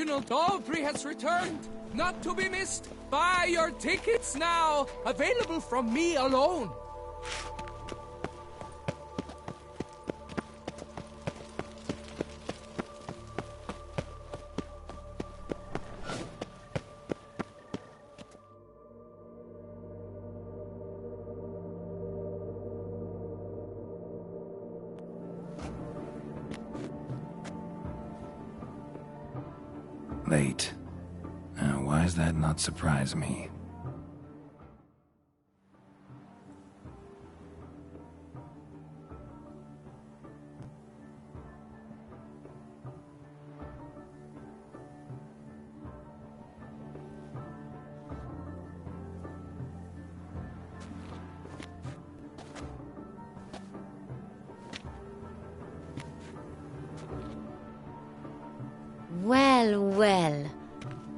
original Daubry has returned, not to be missed. Buy your tickets now, available from me alone. Late. Why does that not surprise me? Well, well.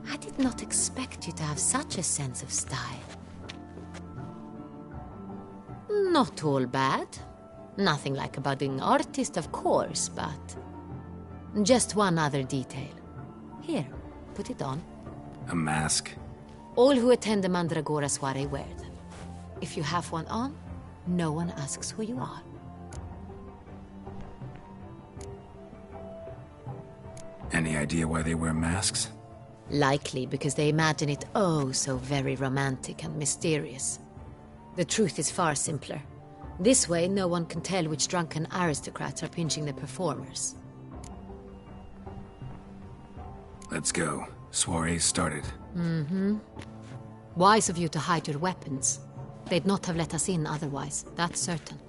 I did not expect you to have such a sense of style. Not all bad. Nothing like a budding artist, of course, but... just one other detail. Here, put it on. A mask? All who attend the Mandragora soiree wear them. If you have one on, no one asks who you are. Any idea why they wear masks? Likely because they imagine it oh so very romantic and mysterious. The truth is far simpler. This way, no one can tell which drunken aristocrats are pinching the performers. Let's go. Soiree started. Mm-hmm. Wise of you to hide your weapons. They'd not have let us in otherwise, that's certain.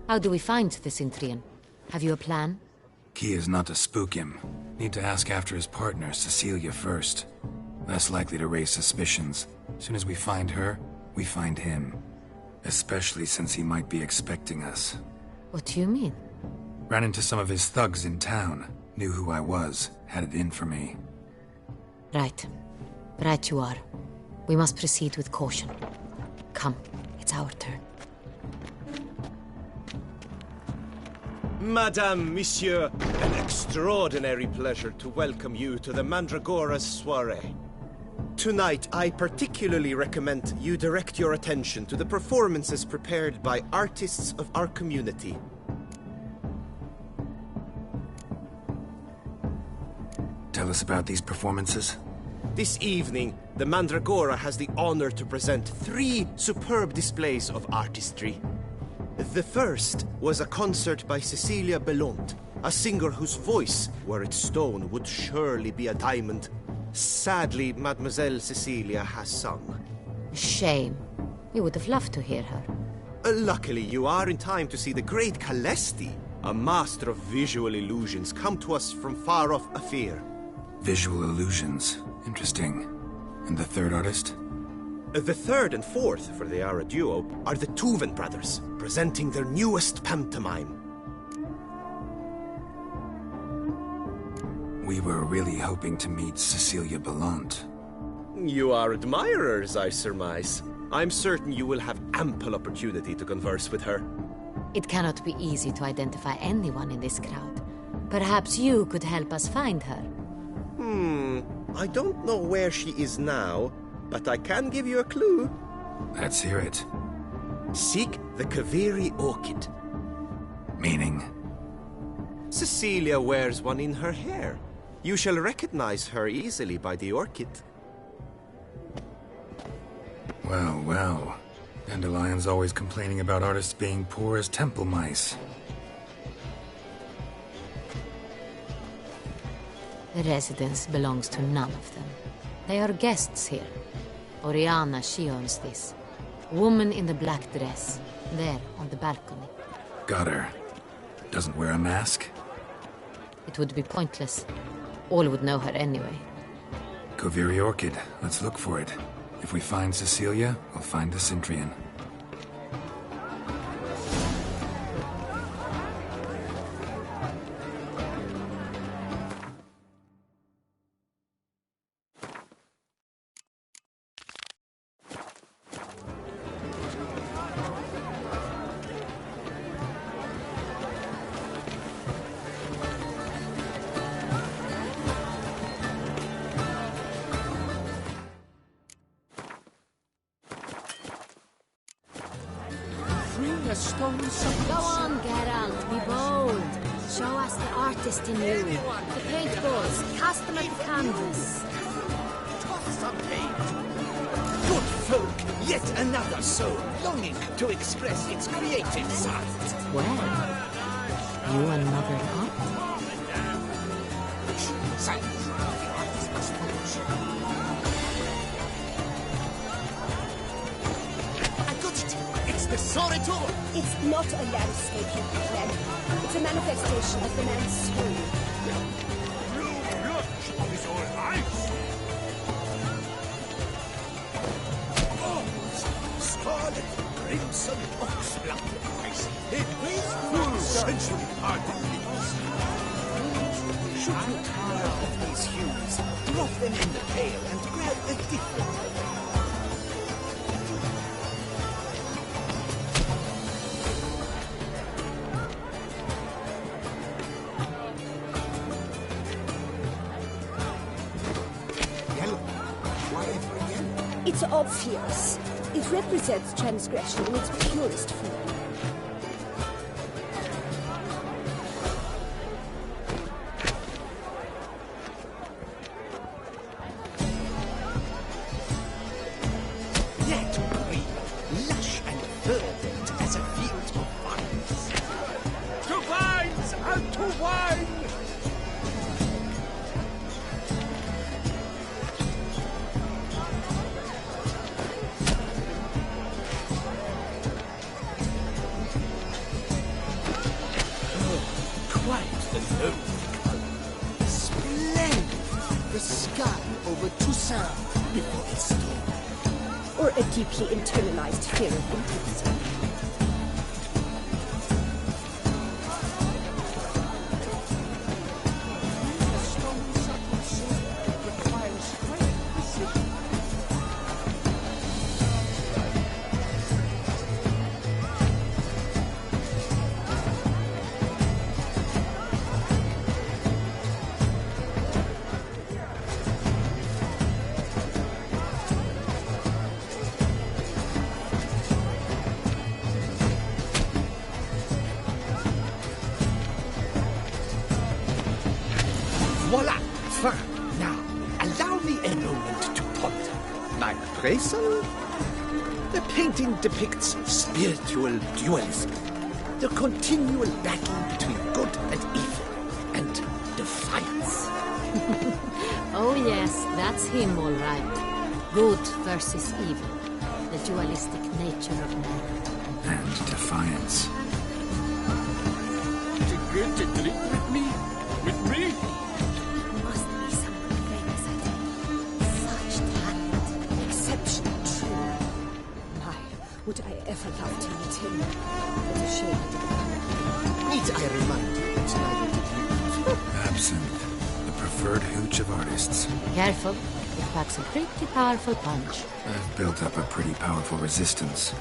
How do we find the Cintrian? Have you a plan? Key is not to spook him. Need to ask after his partner, Cecilia, first. Less likely to raise suspicions. Soon as we find her, we find him. Especially since he might be expecting us. What do you mean? Ran into some of his thugs in town. Knew who I was. Had it in for me. Right. Right you are. We must proceed with caution. Come, it's our turn. Madame, Monsieur, an extraordinary pleasure to welcome you to the Mandragora's soiree. Tonight, I particularly recommend you direct your attention to the performances prepared by artists of our community. Tell us about these performances. This evening, the Mandragora has the honor to present 3 superb displays of artistry. The first was a concert by Cecilia Belont, a singer whose voice, were it stone, would surely be a diamond. Sadly, Mademoiselle Cecilia has sung. Shame. We would have loved to hear her. Luckily, you are in time to see the great Calesti, a master of visual illusions, come to us from far off Afir. Visual illusions. Interesting. And the third artist? The third and fourth, for they are a duo, are the Tuven brothers, presenting their newest pantomime. We were really hoping to meet Cecilia Bellant. You are admirers, I surmise. I'm certain you will have ample opportunity to converse with her. It cannot be easy to identify anyone in this crowd. Perhaps you could help us find her. I don't know where she is now, but I can give you a clue. Let's hear it. Seek the Kaviri orchid. Meaning? Cecilia wears one in her hair. You shall recognize her easily by the orchid. Well, well. Dandelion's always complaining about artists being poor as temple mice. The residence belongs to none of them. They are guests here. Oriana, she owns this. Woman in the black dress. There, on the balcony. Got her. Doesn't wear a mask? It would be pointless. All would know her anyway. Kaviri Orchid. Let's look for it. If we find Cecilia, we'll find the Cintrian. The stone Go supplements. on, Geralt, be bold. Show us the artist in you. The paintballs, cast them at the canvas. Some paint. Good folk, yet another soul longing to express its creative side. Well, you another art? Silence. The artist must finish. I got it. It's the Soritor. It's not a landscape, you clem. It's a manifestation of the man's soul. Blue blood is all ice. Scarlet, crimson, oxblood. I see. It weighs full century hardened leaves. Should you tire of these hues, drop them in the pail and grab a different one. Yellow. Why ever yellow? It's obvious. It represents transgression in its purest form. Yet green, lush and verdant as a field of vines. To vines and to wine! Quite the lonely color. Splendid! The sky over Toussaint before its storm. Or a deeply internalized fear of intimacy. The stone supplements requires great precision. Voila! Fine. Now, allow me a moment to ponder. My appraisal? The painting depicts spiritual dualism. The continual battle between good and evil. And defiance. Oh yes, that's him all right. Good versus evil. The dualistic nature of man. And defiance. To good to drink with me? With me? Must be someone famous, I think. Such talent. Exceptional, true. My, would I ever love to meet him. What a shame he didn't come. Need I remind you that neither did you? Absinthe, the preferred hooch of artists. Careful, it packs a pretty powerful punch. I've built up a pretty powerful resistance.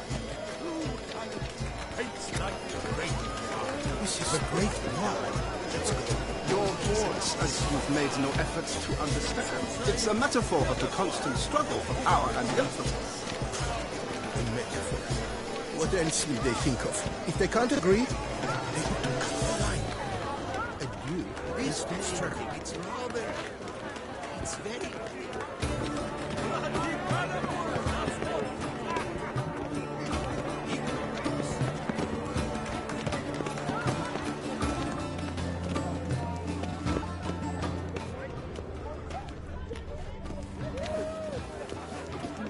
This is a great war. Your wars, as you've made no effort to understand. It's a metaphor of the constant struggle for power and influence. A metaphor. What else will they think of? If they can't agree, they would cut the line. And you, this traffic, it's rather... It's very...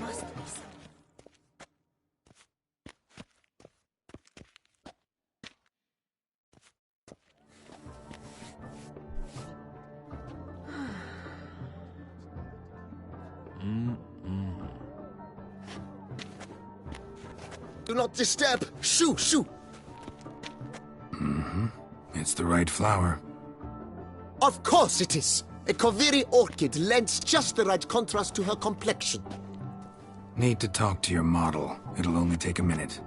Must be someone. Do not disturb! Shoo, shoo! It's the right flower. Of course it is! A Koviri orchid lends just the right contrast to her complexion. Need to talk to your model. It'll only take a minute.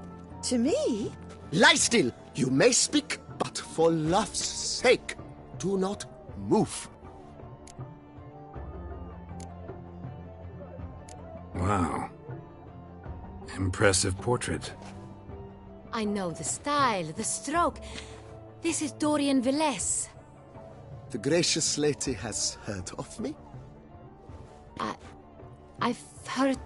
To me? Lie still! You may speak, but for love's sake, do not move. Wow. Impressive portrait. I know the style, the stroke. This is Dorian Velez. The gracious lady has heard of me? I've heard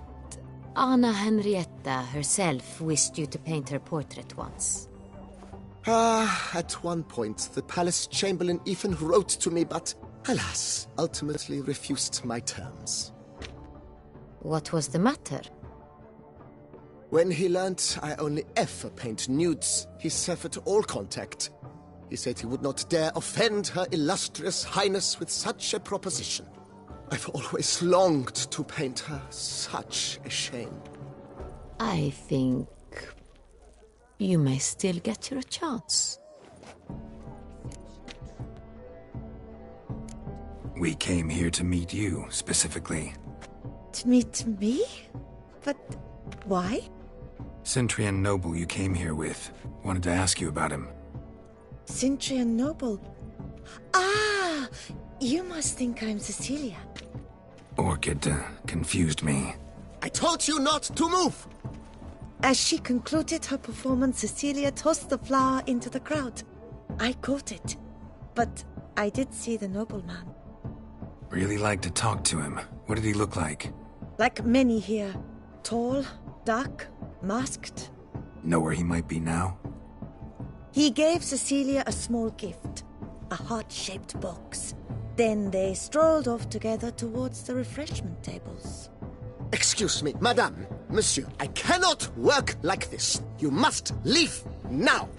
Anna Henrietta herself wished you to paint her portrait once. At one point, the palace chamberlain even wrote to me, but, alas, ultimately refused my terms. What was the matter? When he learnt I only ever paint nudes, he severed all contact. He said he would not dare offend her illustrious highness with such a proposition. I've always longed to paint her. Such a shame. I think you may still get your chance. We came here to meet you, specifically. To meet me? But why? Centrian noble you came here with. Wanted to ask you about him. Centrian noble. Ah! You must think I'm Cecilia. Orchid confused me. I told you not to move! As she concluded her performance, Cecilia tossed the flower into the crowd. I caught it, but I did see the nobleman. Really like to talk to him. What did he look like? Like many here. Tall, dark, masked. Know where he might be now? He gave Cecilia a small gift, a heart-shaped box. Then they strolled off together towards the refreshment tables. Excuse me, madame, monsieur, I cannot work like this. You must leave now.